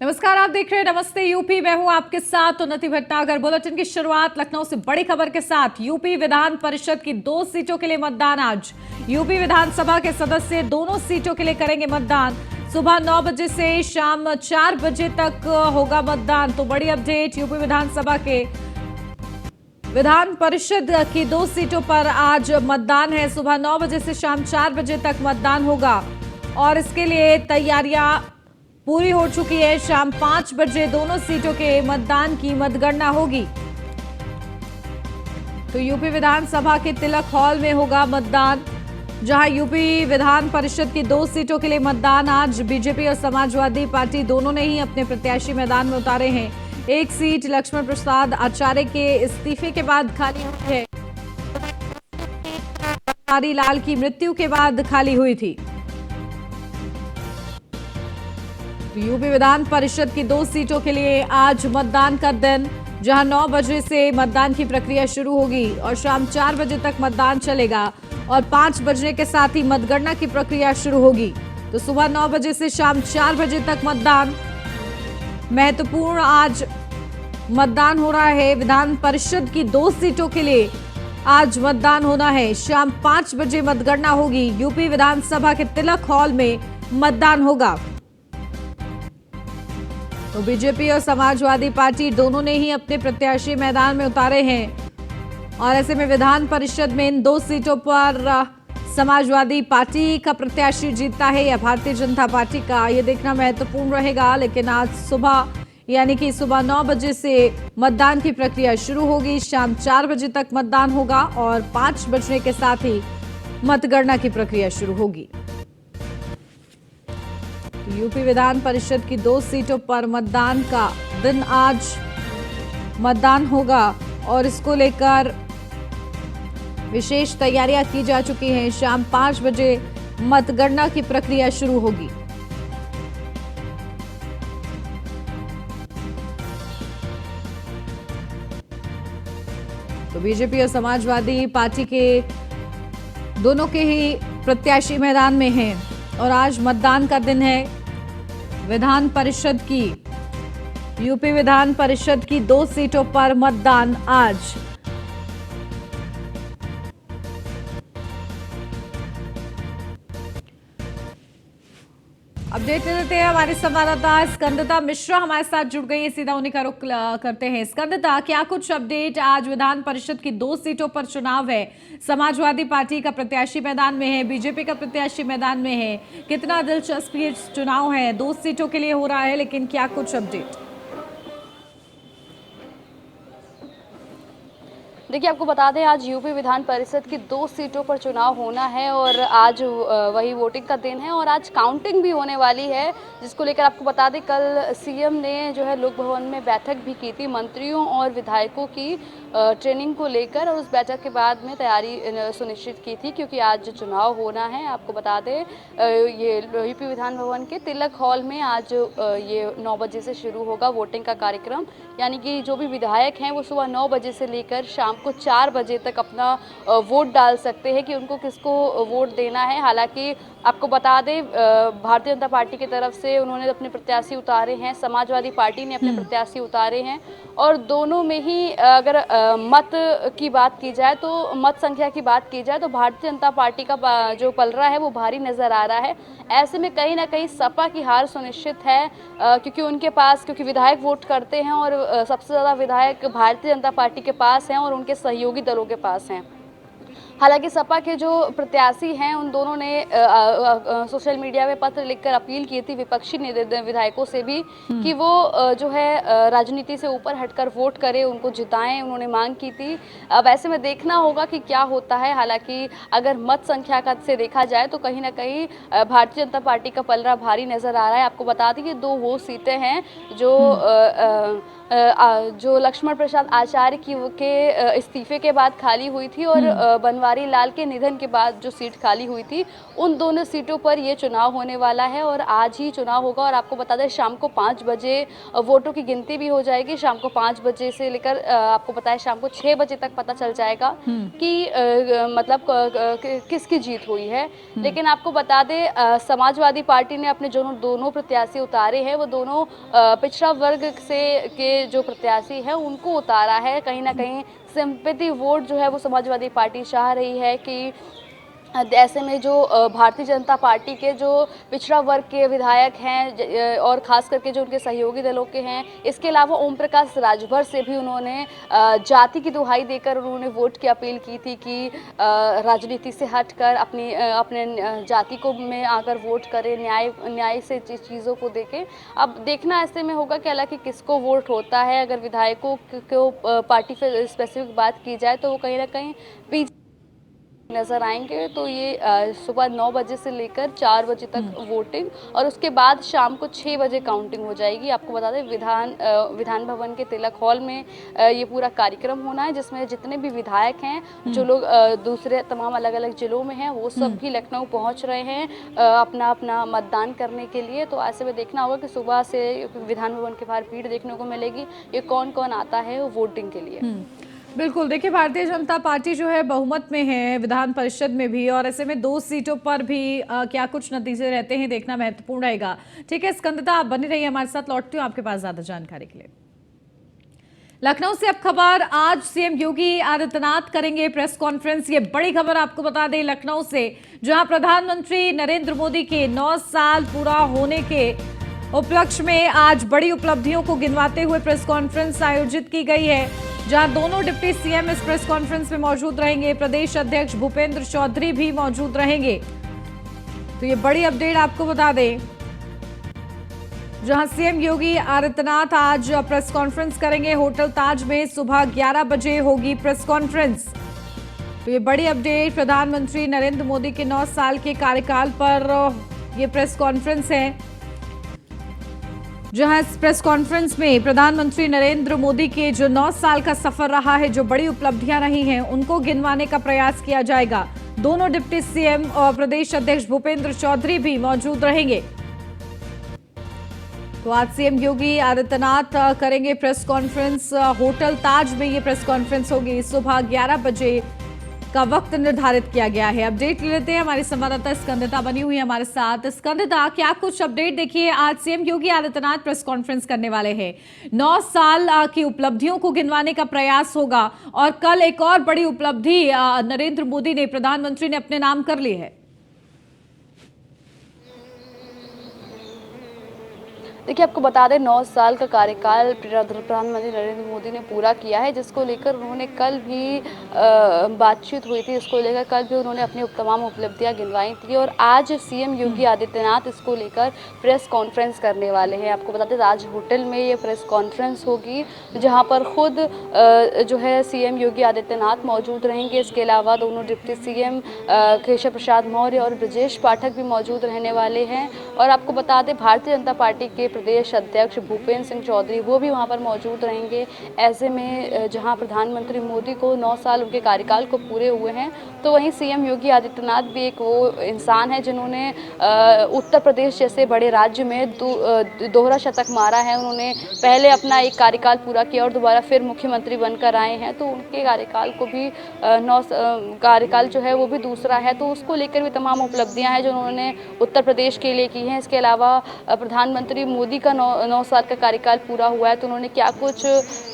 नमस्कार, आप देख रहे हैं नमस्ते यूपी। मैं हूं आपके साथ उन्नति भटनागर। बुलेटिन की शुरुआत लखनऊ से बड़ी खबर के साथ। यूपी विधान परिषद की 2 सीटों के लिए मतदान आज। यूपी विधानसभा के सदस्य दोनों सीटों के लिए करेंगे मतदान। सुबह 9 बजे से शाम 4 बजे तक होगा मतदान। तो बड़ी अपडेट, यूपी विधानसभा के विधान परिषद की 2 सीटों पर आज मतदान है। सुबह 9 बजे से शाम 4 बजे तक मतदान होगा और इसके लिए तैयारियां पूरी हो चुकी है। शाम 5 बजे दोनों सीटों के मतदान की मतगणना होगी। तो यूपी विधानसभा के तिलक हॉल में होगा मतदान, जहां यूपी विधान परिषद की 2 सीटों के लिए मतदान आज। बीजेपी और समाजवादी पार्टी दोनों ने ही अपने प्रत्याशी मैदान में उतारे हैं। एक सीट लक्ष्मण प्रसाद आचार्य के इस्तीफे के बाद खाली हुई है। हरी लाल की मृत्यु के बाद खाली हुई थी। यूपी विधान परिषद की 2 सीटों के लिए आज मतदान का दिन, जहां 9 बजे से मतदान की प्रक्रिया शुरू होगी और शाम 4 बजे तक मतदान चलेगा और 5 बजने के साथ ही मतगणना की प्रक्रिया शुरू होगी। तो सुबह 9 बजे से शाम 4 बजे तक मतदान महत्वपूर्ण आज मतदान हो रहा है। विधान परिषद की 2 सीटों के लिए आज मतदान होना है। शाम 5 बजे मतगणना होगी। यूपी विधानसभा के तिलक हॉल में मतदान होगा। तो बीजेपी और समाजवादी पार्टी दोनों ने ही अपने प्रत्याशी मैदान में उतारे हैं और ऐसे में विधान परिषद में इन 2 सीटों पर समाजवादी पार्टी का प्रत्याशी जीतता है या भारतीय जनता पार्टी का, ये देखना महत्वपूर्ण रहेगा। लेकिन आज सुबह यानी कि सुबह 9 बजे से मतदान की प्रक्रिया शुरू होगी। शाम 4 बजे तक मतदान होगा और 5 बजने के साथ ही मतगणना की प्रक्रिया शुरू होगी। यूपी विधान परिषद की 2 सीटों पर मतदान का दिन आज मतदान होगा और इसको लेकर विशेष तैयारियां की जा चुकी हैं। शाम 5 बजे मतगणना की प्रक्रिया शुरू होगी। तो बीजेपी और समाजवादी पार्टी के दोनों के ही प्रत्याशी मैदान में हैं और आज मतदान का दिन है। विधान परिषद की यूपी विधान परिषद की 2 सीटों पर मतदान आज। अपडेट देते हैं हमारे संवाददाता स्कंदता मिश्रा हमारे साथ जुड़ गई है। सीधा उन्हीं का रुख करते हैं। स्कंदता, क्या कुछ अपडेट? आज विधान परिषद की 2 सीटों पर चुनाव है। समाजवादी पार्टी का प्रत्याशी मैदान में है, बीजेपी का प्रत्याशी मैदान में है। कितना दिलचस्प ये चुनाव है, 2 सीटों के लिए हो रहा है, लेकिन क्या कुछ अपडेट? देखिए, आपको बता दें आज यूपी विधान परिषद की 2 सीटों पर चुनाव होना है और आज वही वोटिंग का दिन है और आज काउंटिंग भी होने वाली है, जिसको लेकर आपको बता दें कल सीएम ने जो है लोक भवन में बैठक भी की थी मंत्रियों और विधायकों की ट्रेनिंग को लेकर और उस बैठक के बाद में तैयारी सुनिश्चित की थी, क्योंकि आज चुनाव होना है। आपको बता दें ये यूपी विधान भवन के तिलक हॉल में आज ये 9 बजे से शुरू होगा वोटिंग का कार्यक्रम, यानी कि जो भी विधायक हैं वो सुबह 9 बजे से लेकर शाम को 4 बजे तक अपना वोट डाल सकते हैं कि उनको किसको वोट देना है। हालांकि आपको बता दें भारतीय जनता पार्टी की तरफ से उन्होंने अपने प्रत्याशी उतारे हैं, समाजवादी पार्टी ने अपने प्रत्याशी उतारे हैं और दोनों में ही अगर मत की बात की जाए तो मत संख्या की बात की जाए तो भारतीय जनता पार्टी का जो पलड़ा है वो भारी नज़र आ रहा है। ऐसे में कहीं ना कहीं सपा की हार सुनिश्चित है, क्योंकि उनके पास विधायक वोट करते हैं और सबसे ज़्यादा विधायक भारतीय जनता पार्टी के पास हैं और उनके सहयोगी दलों के पास हैं। हालांकि सपा के जो प्रत्याशी हैं उन दोनों ने सोशल मीडिया में पत्र लिखकर अपील की थी विपक्षी विधायकों से भी कि वो जो है राजनीति से ऊपर हटकर वोट करें, उनको जिताएं, उन्होंने मांग की थी। अब ऐसे में देखना होगा कि क्या होता है। हालांकि अगर मत संख्या का से देखा जाए तो कहीं ना कहीं भारतीय जनता पार्टी का पलड़ा भारी नज़र आ रहा है। आपको बता दें कि 2 वो सीटें हैं जो जो लक्ष्मण प्रसाद आचार्य के इस्तीफे के बाद खाली हुई थी और बनवारी लाल के निधन के बाद जो सीट खाली हुई थी, उन दोनों सीटों पर ये चुनाव होने वाला है और आज ही चुनाव होगा। और आपको बता दें शाम को 5 बजे वोटों की गिनती भी हो जाएगी। शाम को 5 बजे से लेकर आपको पता है शाम को 6 बजे तक पता चल जाएगा कि मतलब किसकी जीत हुई है। लेकिन आपको बता दें समाजवादी पार्टी ने अपने जो दोनों प्रत्याशी उतारे हैं, वो दोनों पिछड़ा वर्ग से के जो प्रत्याशी हैं उनको उतारा है। कहीं ना कहीं सिंपैथी वोट जो है वो समाजवादी पार्टी चाह रही है कि ऐसे में जो भारतीय जनता पार्टी के जो पिछड़ा वर्ग के विधायक हैं और ख़ास करके जो उनके सहयोगी दलों के हैं, इसके अलावा ओम प्रकाश राजभर से भी उन्होंने जाति की दुहाई देकर उन्होंने वोट की अपील की थी कि राजनीति से हटकर अपने जाति को में आकर वोट करें, न्याय से चीज़ों को देखें। अब देखना ऐसे में होगा कि हालांकि किसको वोट होता है। अगर विधायकों को पार्टी से स्पेसिफिक बात की जाए तो वो कहीं ना कहीं पीछे नजर आएंगे। तो ये सुबह 9 बजे से लेकर 4 बजे तक वोटिंग और उसके बाद शाम को 6 बजे काउंटिंग हो जाएगी। आपको बता दें विधान भवन के तिलक हॉल में ये पूरा कार्यक्रम होना है, जिसमें जितने भी विधायक हैं, जो लोग दूसरे तमाम अलग अलग जिलों में हैं, वो सब भी लखनऊ पहुंच रहे हैं अपना अपना मतदान करने के लिए। तो ऐसे में देखना होगा कि सुबह से विधान भवन के बाहर भीड़ देखने को मिलेगी। ये कौन कौन आता है वो वोटिंग के लिए। बिल्कुल, देखिए भारतीय जनता पार्टी जो है बहुमत में है विधान परिषद में भी, और ऐसे में 2 सीटों पर भी क्या कुछ नतीजे रहते हैं देखना महत्वपूर्ण रहेगा। ठीक है स्कंदता, आप बनी रहिए हमारे साथ, लौटती हूँ आपके पास ज्यादा जानकारी के लिए। लखनऊ से अब खबर, आज सीएम योगी आदित्यनाथ करेंगे प्रेस कॉन्फ्रेंस। ये बड़ी खबर आपको बता दें लखनऊ से, जहां प्रधानमंत्री नरेंद्र मोदी के 9 साल पूरा होने के उपलक्ष्य में आज बड़ी उपलब्धियों को गिनवाते हुए प्रेस कॉन्फ्रेंस आयोजित की गई है, जहां दोनों डिप्टी सीएम इस प्रेस कॉन्फ्रेंस में मौजूद रहेंगे। प्रदेश अध्यक्ष भूपेंद्र चौधरी भी मौजूद रहेंगे। तो ये बड़ी अपडेट आपको बता दें, जहां सीएम योगी आदित्यनाथ आज प्रेस कॉन्फ्रेंस करेंगे। होटल ताज में सुबह 11 बजे होगी प्रेस कॉन्फ्रेंस। तो ये बड़ी अपडेट, प्रधानमंत्री नरेंद्र मोदी के 9 साल के कार्यकाल पर ये प्रेस कॉन्फ्रेंस है, जहां इस प्रेस कॉन्फ्रेंस में प्रधानमंत्री नरेंद्र मोदी के जो 9 साल का सफर रहा है, जो बड़ी उपलब्धियां रही हैं, उनको गिनवाने का प्रयास किया जाएगा। दोनों डिप्टी सीएम और प्रदेश अध्यक्ष भूपेंद्र चौधरी भी मौजूद रहेंगे। तो आज सीएम योगी आदित्यनाथ करेंगे प्रेस कॉन्फ्रेंस। होटल ताज में ये प्रेस कॉन्फ्रेंस होगी। सुबह 11 बजे का वक्त निर्धारित किया गया है। अपडेट लेते हैं, हमारी संवाददाता स्कंदिता बनी हुई है हमारे साथ। स्कंदिता, क्या कुछ अपडेट देखिए, आज CM Yogi Adityanath press conference करने वाले हैं, 9 साल की उपलब्धियों को गिनवाने का प्रयास होगा, और कल एक और बड़ी उपलब्धि नरेंद्र मोदी ने, प्रधानमंत्री ने अपने नाम कर ली है। देखिए आपको बता दें 9 साल का कार्यकाल प्रधानमंत्री नरेंद्र मोदी ने पूरा किया है, जिसको लेकर उन्होंने कल भी बातचीत हुई थी। इसको लेकर कल भी उन्होंने अपनी तमाम उपलब्धियां गिनवाई थी और आज सीएम योगी आदित्यनाथ इसको लेकर प्रेस कॉन्फ्रेंस करने वाले हैं। आपको बता दें आज होटल में ये प्रेस कॉन्फ्रेंस होगी, जहाँ पर खुद जो है सीएम योगी आदित्यनाथ मौजूद रहेंगे। इसके अलावा दोनों डिप्टी सीएम केशव प्रसाद मौर्य और ब्रजेश पाठक भी मौजूद रहने वाले हैं। और आपको बता दें भारतीय जनता पार्टी के प्रदेश अध्यक्ष भूपेंद्र सिंह चौधरी वो भी वहां पर मौजूद रहेंगे। ऐसे में जहां प्रधानमंत्री मोदी को 9 साल उनके कार्यकाल को पूरे हुए हैं, तो वहीं सीएम योगी आदित्यनाथ भी एक वो इंसान है जिन्होंने उत्तर प्रदेश जैसे बड़े राज्य में दोहरा शतक मारा है। उन्होंने पहले अपना एक कार्यकाल पूरा किया और दोबारा फिर मुख्यमंत्री बनकर आए हैं, तो उनके कार्यकाल को भी 9 कार्यकाल जो है वो भी दूसरा है, तो उसको लेकर भी तमाम उपलब्धियां हैं जो उन्होंने उत्तर प्रदेश के लिए की हैं। इसके अलावा प्रधानमंत्री मोदी का 9 साल का कार्यकाल पूरा हुआ है, तो उन्होंने क्या कुछ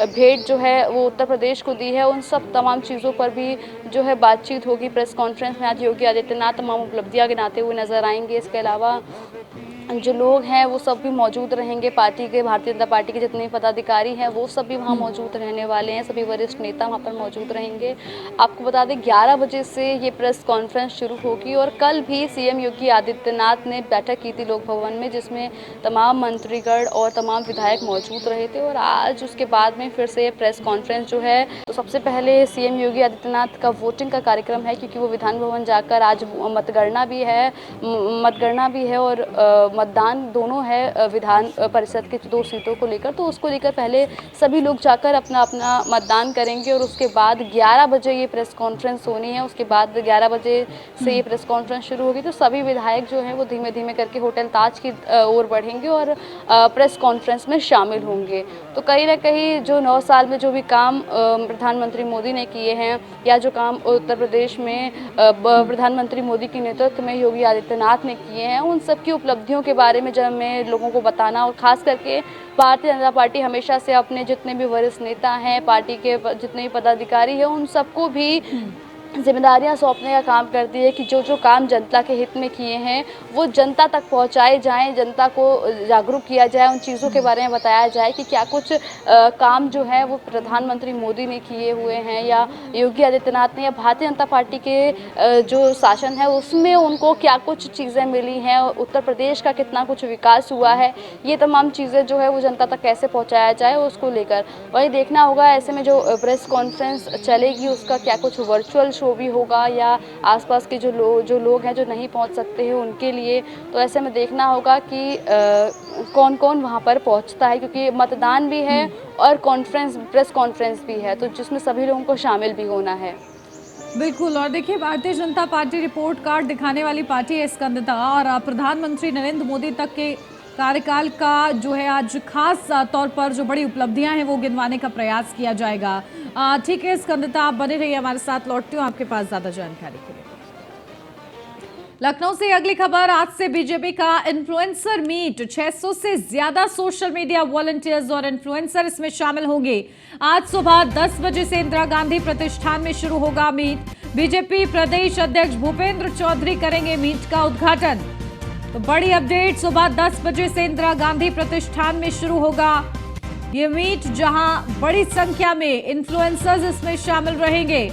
भेंट जो है वो उत्तर प्रदेश को दी है, उन सब तमाम चीज़ों पर भी जो है बातचीत होगी। प्रेस कॉन्फ्रेंस में आज योगी आदित्यनाथ तमाम उपलब्धियां गिनाते हुए नजर आएंगे। इसके अलावा जो लोग हैं वो सब भी मौजूद रहेंगे, पार्टी के भारतीय जनता पार्टी के जितने पदाधिकारी हैं वो सब भी वहाँ मौजूद रहने वाले हैं, सभी वरिष्ठ नेता वहाँ पर मौजूद रहेंगे। आपको बता दें 11 बजे से ये प्रेस कॉन्फ्रेंस शुरू होगी और कल भी सीएम योगी आदित्यनाथ ने बैठक की थी लोक भवन में, जिसमें तमाम मंत्रीगण और तमाम विधायक मौजूद रहे थे। और आज उसके बाद में फिर से प्रेस कॉन्फ्रेंस जो है, तो सबसे पहले सीएम योगी आदित्यनाथ का वोटिंग का कार्यक्रम है, क्योंकि वो विधान भवन जाकर आज मतगणना भी है और मतदान दोनों है विधान परिषद के 2 सीटों को लेकर, तो उसको लेकर पहले सभी लोग जाकर अपना अपना मतदान करेंगे और उसके बाद 11 बजे ये प्रेस कॉन्फ्रेंस होनी है। उसके बाद 11 बजे से ये प्रेस कॉन्फ्रेंस शुरू होगी, तो सभी विधायक जो हैं वो धीमे धीमे करके होटल ताज की ओर बढ़ेंगे और प्रेस कॉन्फ्रेंस में शामिल होंगे। तो कहीं ना कहीं जो 9 साल में जो भी काम प्रधानमंत्री मोदी ने किए हैं या जो काम उत्तर प्रदेश में प्रधानमंत्री मोदी के नेतृत्व में योगी आदित्यनाथ ने किए हैं, उन सब की उपलब्धियों के बारे में जब मैं लोगों को बताना, और ख़ास करके भारतीय जनता पार्टी हमेशा से अपने जितने भी वरिष्ठ नेता हैं, पार्टी के जितने भी पदाधिकारी हैं, उन सबको भी जिम्मेदारियां सौंपने का काम करती है कि जो जो काम जनता के हित में किए हैं वो जनता तक पहुंचाए जाएं, जनता को जागरूक किया जाए, उन चीज़ों के बारे में बताया जाए कि क्या कुछ काम जो है वो प्रधानमंत्री मोदी ने किए हुए हैं या योगी आदित्यनाथ ने या भारतीय जनता पार्टी के जो शासन है उसमें उनको क्या कुछ चीज़ें मिली हैं, उत्तर प्रदेश का कितना कुछ विकास हुआ है, ये तमाम चीज़ें जो है वो जनता तक कैसे पहुँचाया जाए उसको लेकर वही देखना होगा। ऐसे में जो प्रेस कॉन्फ्रेंस चलेगी उसका क्या कुछ वर्चुअल शो भी होगा या आसपास के जो लोग हैं जो नहीं पहुंच सकते हैं उनके लिए, तो ऐसे में देखना होगा कि कौन कौन वहां पर पहुंचता है, क्योंकि मतदान भी है और प्रेस कॉन्फ्रेंस भी है, तो जिसमें सभी लोगों को शामिल भी होना है। बिल्कुल। और देखिए, Bharatiya Janata party report card दिखाने वाली पार्टी है स्कंदता, और प्रधानमंत्री नरेंद्र मोदी तक के कार्यकाल का जो है आज खास तौर पर जो बड़ी उपलब्धियां हैं वो गिनवाने का प्रयास किया जाएगा। ठीक है स्कंदता, आप बने रहिए हमारे साथ, लौटती हूँ आपके पास ज़्यादा जानकारी के लिए। लखनऊ से अगली खबर, आज से बीजेपी का इन्फ्लुएंसर मीट, 600 से ज्यादा सोशल मीडिया वॉलंटियर्स और इन्फ्लुएंसर इसमें शामिल होंगे। आज सुबह 10 बजे से इंदिरा गांधी प्रतिष्ठान में शुरू होगा मीट। बीजेपी प्रदेश अध्यक्ष भूपेंद्र चौधरी करेंगे मीट का उद्घाटन। तो बड़ी अपडेट, सुबह 10 बजे से इंदिरा गांधी प्रतिष्ठान में शुरू होगा ये मीट, जहां बड़ी संख्या में इन्फ्लुएंसर्स इसमें शामिल रहेंगे।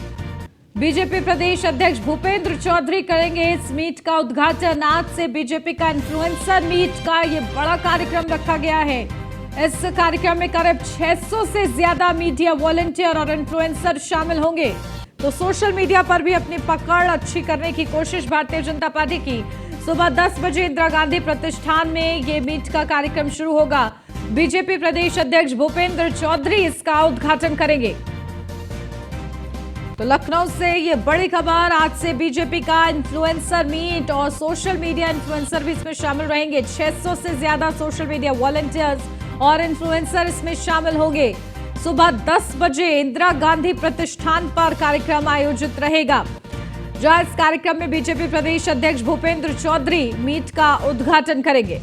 बीजेपी प्रदेश अध्यक्ष भूपेंद्र चौधरी करेंगे इस मीट का उद्घाटन। आज से बीजेपी का इन्फ्लुएंसर मीट का ये बड़ा कार्यक्रम रखा गया है। इस कार्यक्रम में करीब 600 से ज्यादा मीडिया वॉलंटियर और इन्फ्लुएंसर शामिल होंगे। तो सोशल मीडिया पर भी अपनी पकड़ अच्छी करने की कोशिश भारतीय जनता पार्टी की। सुबह 10 बजे इंदिरा गांधी प्रतिष्ठान में ये मीट का कार्यक्रम शुरू होगा। बीजेपी प्रदेश अध्यक्ष भूपेंद्र चौधरी इसका उद्घाटन करेंगे। तो लखनऊ से ये बड़ी खबर, आज से बीजेपी का इन्फ्लुएंसर मीट और सोशल मीडिया इन्फ्लुएंसर भी इसमें शामिल रहेंगे। 600 से ज्यादा सोशल मीडिया वॉलंटियर्स और इन्फ्लुएंसर इसमें शामिल होंगे। सुबह 10 बजे इंदिरा गांधी प्रतिष्ठान पर कार्यक्रम आयोजित रहेगा, जहां इस कार्यक्रम में बीजेपी प्रदेश अध्यक्ष भूपेंद्र चौधरी मीट का उद्घाटन करेंगे।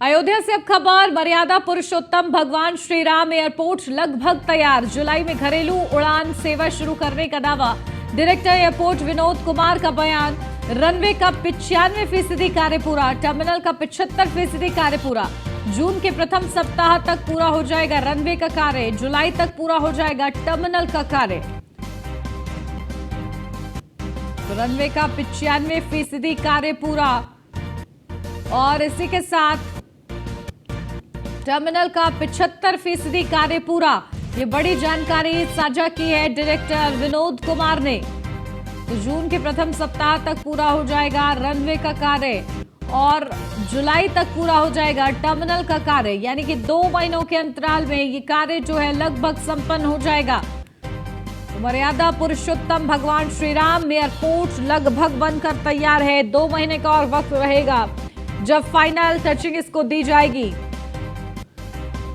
अयोध्या से अब खबर, मर्यादा पुरुषोत्तम भगवान श्री राम एयरपोर्ट लगभग तैयार। जुलाई में घरेलू उड़ान सेवा शुरू करने का दावा। डायरेक्टर एयरपोर्ट विनोद कुमार का बयान। रनवे का 95% कार्य पूरा, टर्मिनल का 75% कार्य पूरा। जून के प्रथम सप्ताह तक पूरा हो जाएगा रनवे का कार्य, जुलाई तक पूरा हो जाएगा टर्मिनल का कार्य। तो रनवे का 95% कार्य पूरा और इसी के साथ टर्मिनल का 75% कार्य पूरा। ये बड़ी जानकारी साझा की है डायरेक्टर विनोद कुमार ने। तो जून के प्रथम सप्ताह तक पूरा हो जाएगा रनवे का कार्य और जुलाई तक पूरा हो जाएगा टर्मिनल का कार्य, यानी कि 2 महीनों के अंतराल में ये कार्य जो है लगभग संपन्न हो जाएगा। तो मर्यादा पुरुषोत्तम भगवान श्री राम एयरपोर्ट लगभग बनकर तैयार है। 2 महीने का और वक्त रहेगा जब फाइनल टचिंग इसको दी जाएगी।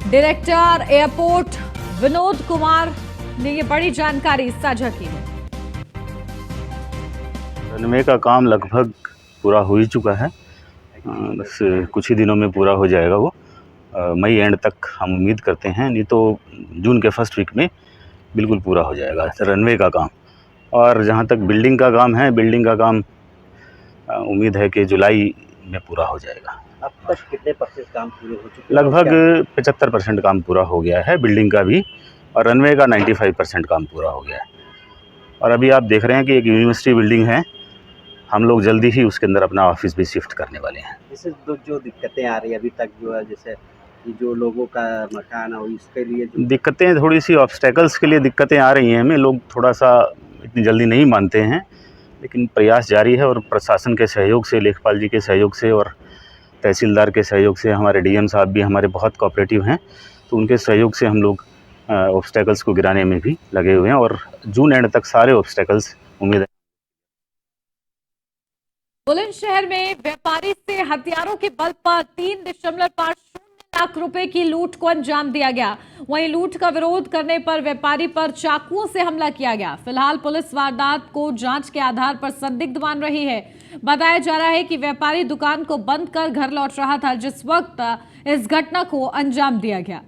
डायरेक्टर एयरपोर्ट विनोद कुमार ने ये बड़ी जानकारी साझा की है। रनवे का काम लगभग पूरा हो ही चुका है, बस कुछ ही दिनों में पूरा हो जाएगा वो। मई एंड तक हम उम्मीद करते हैं, नहीं तो जून के फर्स्ट वीक में बिल्कुल पूरा हो जाएगा रनवे का काम। और जहाँ तक बिल्डिंग का काम है, बिल्डिंग का काम उम्मीद है कि जुलाई में पूरा हो जाएगा। अब तक कितने % काम पूरे हो चुके हैं? लगभग 75% काम पूरा हो गया है बिल्डिंग का भी, और रनवे का 95% काम पूरा हो गया है। और अभी आप देख रहे हैं कि एक यूनिवर्सिटी बिल्डिंग है, हम लोग जल्दी ही उसके अंदर अपना ऑफिस भी शिफ्ट करने वाले हैं। जैसे जो दिक्कतें आ रही है अभी तक जो है, जैसे कि जो लोगों का मकान हो इसके लिए जो दिक्कतें थोड़ी सी ऑब्स्टेकल्स के लिए दिक्कतें आ रही हैं हमें, लोग थोड़ा सा इतनी जल्दी नहीं मानते हैं, लेकिन प्रयास जारी है और प्रशासन के सहयोग से, लेखपाल जी के सहयोग से और तहसीलदार के सहयोग से, हमारे डीएम साहब भी हमारे बहुत कोऑपरेटिव हैं, तो उनके सहयोग से हम लोग ऑब्स्टेकल्स को गिराने में भी लगे हुए हैं और जून एंड तक सारे ऑब्स्टेकल्स उम्मीद है। बुलंदशहर में व्यापारी से हथियारों के बल पर 3.50 लाख रुपए की लूट को अंजाम दिया गया। वहीं लूट का विरोध करने पर व्यापारी पर चाकुओं से हमला किया गया। फिलहाल पुलिस वारदात को जांच के आधार पर संदिग्ध मान रही है। बताया जा रहा है कि व्यापारी दुकान को बंद कर घर लौट रहा था जिस वक्त इस घटना को अंजाम दिया गया।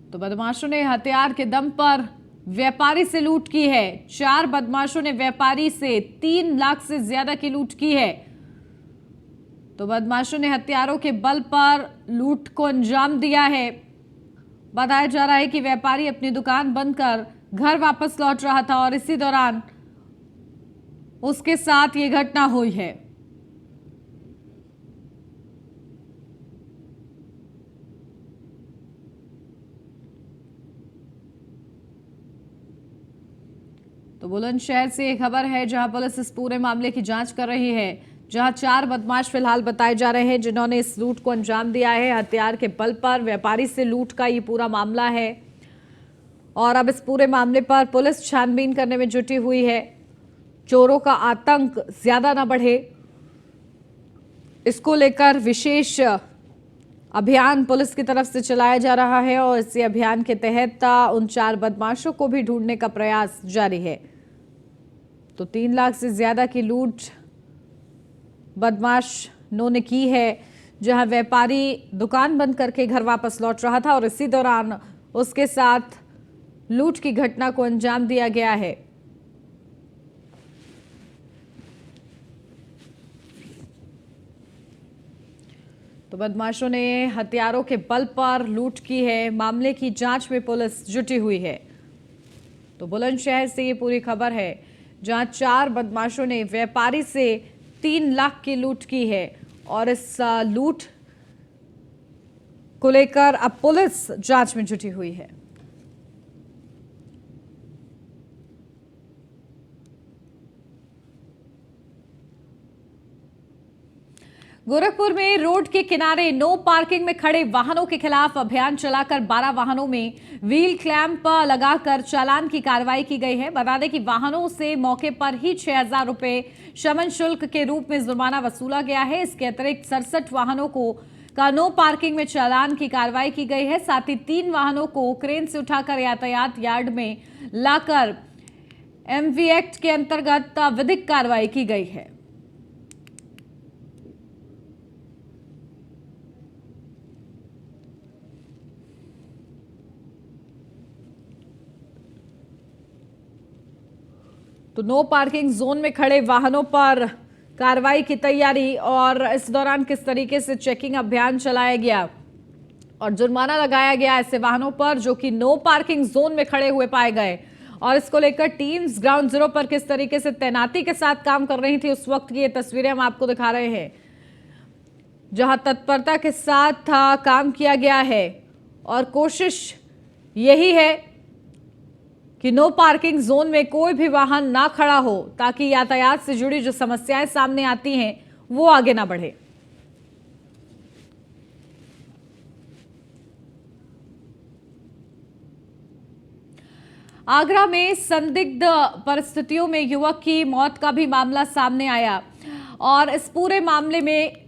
तो बदमाशों ने हथियार के दम पर व्यापारी से लूट की है। 4 बदमाशों ने व्यापारी से 3 लाख से ज्यादा की लूट की है। तो बदमाशों ने हथियारों के बल पर लूट को अंजाम दिया है। बताया जा रहा है कि व्यापारी अपनी दुकान बंद कर घर वापस लौट रहा था और इसी दौरान उसके साथ ये घटना हुई है। तो बुलंदशहर से एक खबर है जहां पुलिस इस पूरे मामले की जांच कर रही है, जहां 4 बदमाश फिलहाल बताए जा रहे हैं जिन्होंने इस लूट को अंजाम दिया है। हथियार के बल पर व्यापारी से लूट का ये पूरा मामला है और अब इस पूरे मामले पर पुलिस छानबीन करने में जुटी हुई है। चोरों का आतंक ज्यादा ना बढ़े, इसको लेकर विशेष अभियान पुलिस की तरफ से चलाया जा रहा है और इसी अभियान के तहत उन 4 बदमाशों को भी ढूंढने का प्रयास जारी है। तो 3 लाख से ज्यादा की लूट बदमाशों ने की है, जहां व्यापारी दुकान बंद करके घर वापस लौट रहा था और इसी दौरान उसके साथ लूट की घटना को अंजाम दिया गया है। तो बदमाशों ने हथियारों के बल पर लूट की है। मामले की जांच में पुलिस जुटी हुई है। तो बुलंदशहर से ये पूरी खबर है जहां 4 बदमाशों ने व्यापारी से 3 लाख की लूट की है और इस लूट को लेकर अब पुलिस जांच में जुटी हुई है। गोरखपुर में रोड के किनारे नो पार्किंग में खड़े वाहनों के खिलाफ अभियान चलाकर 12 वाहनों में व्हील क्लैंप लगाकर चालान की कार्रवाई की गई है। बता दें कि वाहनों से मौके पर ही 6,000 रुपए शमन शुल्क के रूप में जुर्माना वसूला गया है। इसके अतिरिक्त 67 वाहनों का नो पार्किंग में चालान की कार्रवाई की गई है। साथ ही 3 वाहनों को क्रेन से उठाकर यातायात यार्ड में लाकर एमवी एक्ट के अंतर्गत विधिक कार्रवाई की गई है। तो नो पार्किंग जोन में खड़े वाहनों पर कार्रवाई की तैयारी और इस दौरान किस तरीके से चेकिंग अभियान चलाया गया और जुर्माना लगाया गया ऐसे वाहनों पर जो कि नो पार्किंग जोन में खड़े हुए पाए गए और इसको लेकर टीम्स ग्राउंड जीरो पर किस तरीके से तैनाती के साथ काम कर रही थी उस वक्त की ये तस्वीरें हम आपको दिखा रहे हैं, जहां तत्परता के साथ काम किया गया है और कोशिश यही है कि नो पार्किंग जोन में कोई भी वाहन ना खड़ा हो ताकि यातायात से जुड़ी जो समस्याएं सामने आती हैं वो आगे ना बढ़े। आगरा में संदिग्ध परिस्थितियों में युवक की मौत का भी मामला सामने आया और इस पूरे मामले में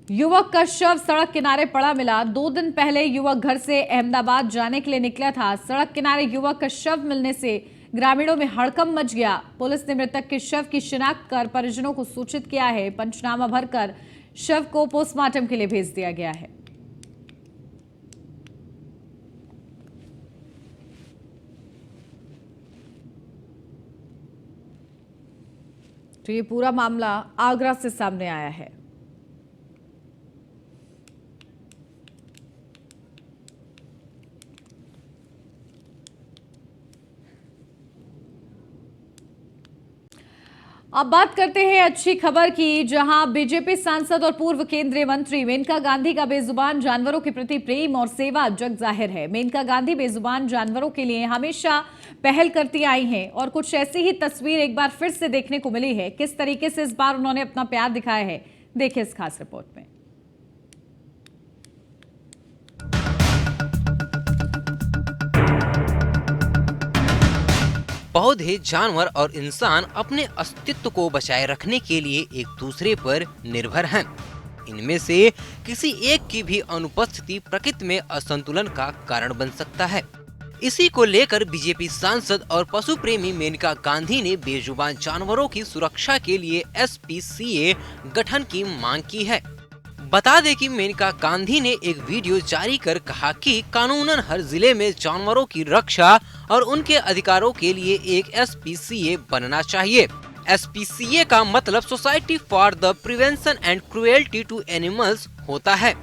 युवक का शव सड़क किनारे पड़ा मिला। 2 दिन पहले युवक घर से अहमदाबाद जाने के लिए निकला था। सड़क किनारे युवक का शव मिलने से ग्रामीणों में हड़कंप मच गया। पुलिस ने मृतक के शव की शिनाख्त कर परिजनों को सूचित किया है। पंचनामा भरकर शव को पोस्टमार्टम के लिए भेज दिया गया है। तो ये पूरा मामला आगरा से सामने आया है। अब बात करते हैं अच्छी खबर की, जहां बीजेपी सांसद और पूर्व केंद्रीय मंत्री मेनका गांधी का बेजुबान जानवरों के प्रति प्रेम और सेवा जग जाहिर है। मेनका गांधी बेजुबान जानवरों के लिए हमेशा पहल करती आई हैं और कुछ ऐसी ही तस्वीर एक बार फिर से देखने को मिली है। किस तरीके से इस बार उन्होंने अपना प्यार दिखाया है, देखिए इस खास रिपोर्ट में। पौधे, जानवर और इंसान अपने अस्तित्व को बचाए रखने के लिए एक दूसरे पर निर्भर हैं। इनमें से किसी एक की भी अनुपस्थिति प्रकृति में असंतुलन का कारण बन सकता है। इसी को लेकर बीजेपी सांसद और पशु प्रेमी मेनका गांधी ने बेजुबान जानवरों की सुरक्षा के लिए SPCA गठन की मांग की है। बता दें कि मेनका गांधी ने एक वीडियो जारी कर कहा कि कानूनन हर जिले में जानवरों की रक्षा और उनके अधिकारों के लिए एक SPCA बनना चाहिए। SPCA का मतलब Society for the Prevention and Cruelty to Animals होता है।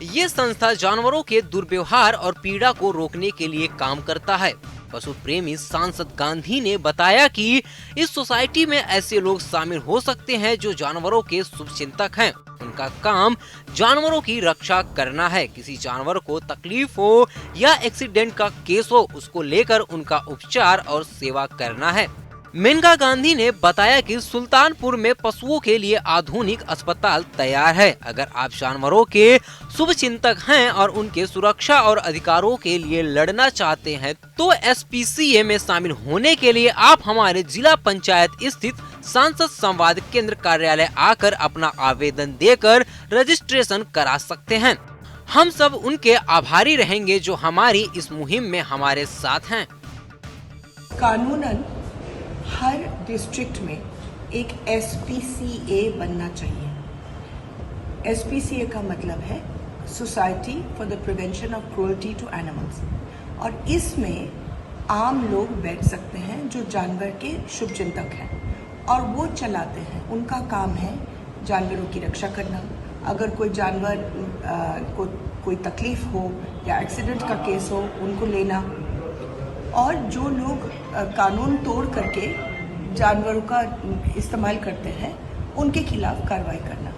ये संस्था जानवरों के दुर्व्यवहार और पीड़ा को रोकने के लिए काम करता है। पशु प्रेमी सांसद गांधी ने बताया कि इस सोसाइटी में ऐसे लोग शामिल हो सकते हैं जो जानवरों के शुभचिंतक हैं। उनका काम जानवरों की रक्षा करना है। किसी जानवर को तकलीफ हो या एक्सीडेंट का केस हो, उसको लेकर उनका उपचार और सेवा करना है। मेनका गांधी ने बताया कि सुल्तानपुर में पशुओं के लिए आधुनिक अस्पताल तैयार है। अगर आप जानवरों के शुभचिंतक हैं और उनके सुरक्षा और अधिकारों के लिए लड़ना चाहते हैं तो SPCA में शामिल होने के लिए आप हमारे जिला पंचायत स्थित सांसद संवाद केंद्र कार्यालय आकर अपना आवेदन देकर रजिस्ट्रेशन करा सकते हैं। हम सब उनके आभारी रहेंगे जो हमारी इस मुहिम में हमारे साथ हैं। कानूनन हर डिस्ट्रिक्ट में एक SPCA बनना चाहिए। SPCA का मतलब है Society for the Prevention of Cruelty to Animals, और इसमें आम लोग बैठ सकते हैं जो जानवर के शुभचिंतक हैं और वो चलाते हैं। उनका काम है जानवरों की रक्षा करना। अगर कोई जानवर को कोई तकलीफ हो या एक्सीडेंट का केस हो, उनको लेना, और जो लोग कानून तोड़ करके जानवरों का इस्तेमाल करते हैं उनके खिलाफ कार्रवाई करना।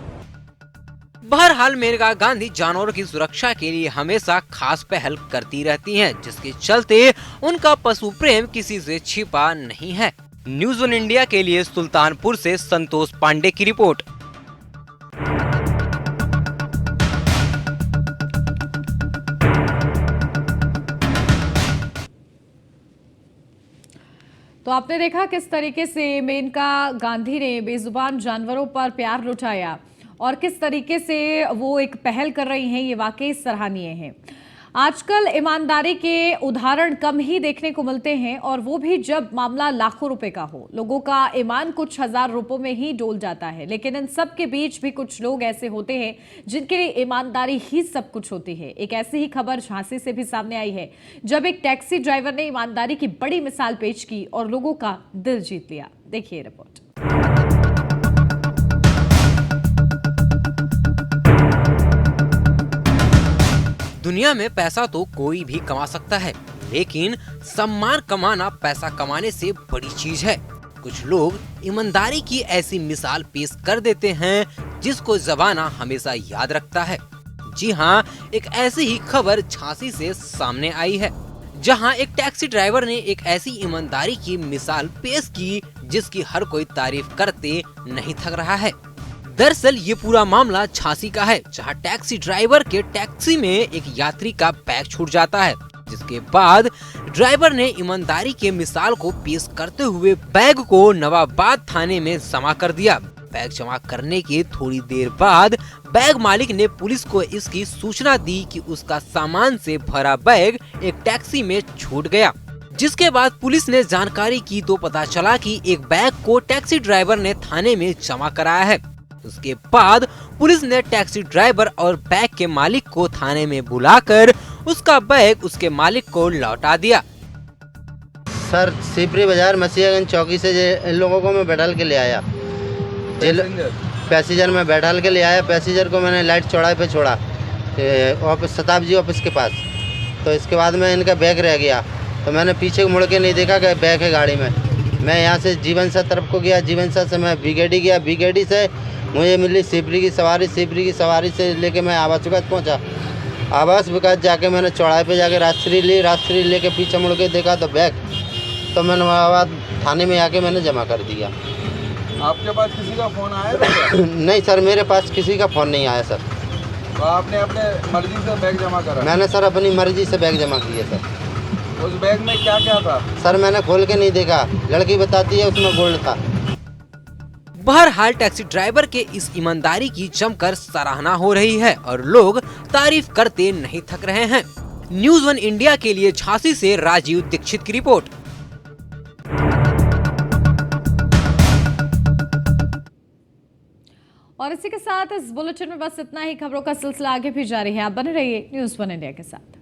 बहरहाल मेनका गांधी जानवरों की सुरक्षा के लिए हमेशा खास पहल करती रहती हैं, जिसके चलते उनका पशु प्रेम किसी से छिपा नहीं है। न्यूज़ वन इंडिया के लिए सुल्तानपुर से संतोष पांडे की रिपोर्ट। तो आपने देखा किस तरीके से मेनका गांधी ने बेजुबान जानवरों पर प्यार लुटाया और किस तरीके से वो एक पहल कर रही हैं, ये वाकई सराहनीय है। आजकल ईमानदारी के उदाहरण कम ही देखने को मिलते हैं, और वो भी जब मामला लाखों रुपए का हो। लोगों का ईमान कुछ हजार रुपयों में ही डोल जाता है, लेकिन इन सब के बीच भी कुछ लोग ऐसे होते हैं जिनके लिए ईमानदारी ही सब कुछ होती है। एक ऐसी ही खबर झांसी से भी सामने आई है, जब एक टैक्सी ड्राइवर ने ईमानदारी की बड़ी मिसाल पेश की और लोगों का दिल जीत लिया। देखिए रिपोर्ट। दुनिया में पैसा तो कोई भी कमा सकता है, लेकिन सम्मान कमाना पैसा कमाने से बड़ी चीज है। कुछ लोग ईमानदारी की ऐसी मिसाल पेश कर देते हैं जिसको ज़माना हमेशा याद रखता है। जी हाँ, एक ऐसी ही खबर झांसी से सामने आई है, जहां एक टैक्सी ड्राइवर ने एक ऐसी ईमानदारी की मिसाल पेश की जिसकी हर कोई तारीफ करते नहीं थक रहा है। दरअसल ये पूरा मामला झांसी का है, जहां टैक्सी ड्राइवर के टैक्सी में एक यात्री का बैग छूट जाता है, जिसके बाद ड्राइवर ने ईमानदारी के मिसाल को पेश करते हुए बैग को नवाबाद थाने में जमा कर दिया। बैग जमा करने के थोड़ी देर बाद बैग मालिक ने पुलिस को इसकी सूचना दी कि उसका सामान से भरा बैग एक टैक्सी में छूट गया। जिसके बाद पुलिस ने जानकारी की तो पता चला कि एक बैग को टैक्सी ड्राइवर ने थाने में जमा कराया है। उसके बाद पुलिस ने टैक्सी ड्राइवर और बैग के मालिक को थाने में बुलाकर उसका बैग उसके मालिक को लौटा दिया। सर, सिपरी बाजार मसीहागंज चौकी से इन लोगों को मैं बैठाल के ले आया, पैसेंजर में बैठाल के ले आया। पैसेंजर को मैंने लाइट चौड़ाई पे छोड़ा ऑफिस शताब्दी ऑफिस के पास। तो इसके बाद में इनका बैग रह गया, तो मैंने पीछे मुड़ के नहीं देखा कि बैग है गाड़ी में। मैं यहाँ से जीवनसा तरफ को गया, जीवनसा से मैं बीगेडी गया, बीगेडी से मुझे मिली सिपरी की सवारी, सिपरी की सवारी से लेके मैं आवास विकास पहुँचा। आवास विकास जाके मैंने चौराहे पे जाके राजश्री ली, राजश्री लेके पीछे मुड़ के देखा तो बैग, तो मैंने बाद थाने में आके मैंने जमा कर दिया। आपके पास किसी का फ़ोन आया था क्या? नहीं सर, मेरे पास किसी का फ़ोन नहीं आया सर। तो आपने अपने मर्जी से बैग जमा करा? मैंने सर अपनी मर्जी से बैग जमा किए सर। उस बैग में क्या क्या था? सर मैंने खोल के नहीं देखा, लड़की बताती है उसमें गोल्ड था। बहरहाल टैक्सी ड्राइवर के इस ईमानदारी की जमकर सराहना हो रही है और लोग तारीफ करते नहीं थक रहे हैं। न्यूज़ 1 इंडिया के लिए झांसी से राजीव दीक्षित की रिपोर्ट। और इसी के साथ इस बुलेटिन में बस इतना ही। खबरों का सिलसिला आगे भी जारी है, आप बने रहिए न्यूज़ 1 इंडिया के साथ।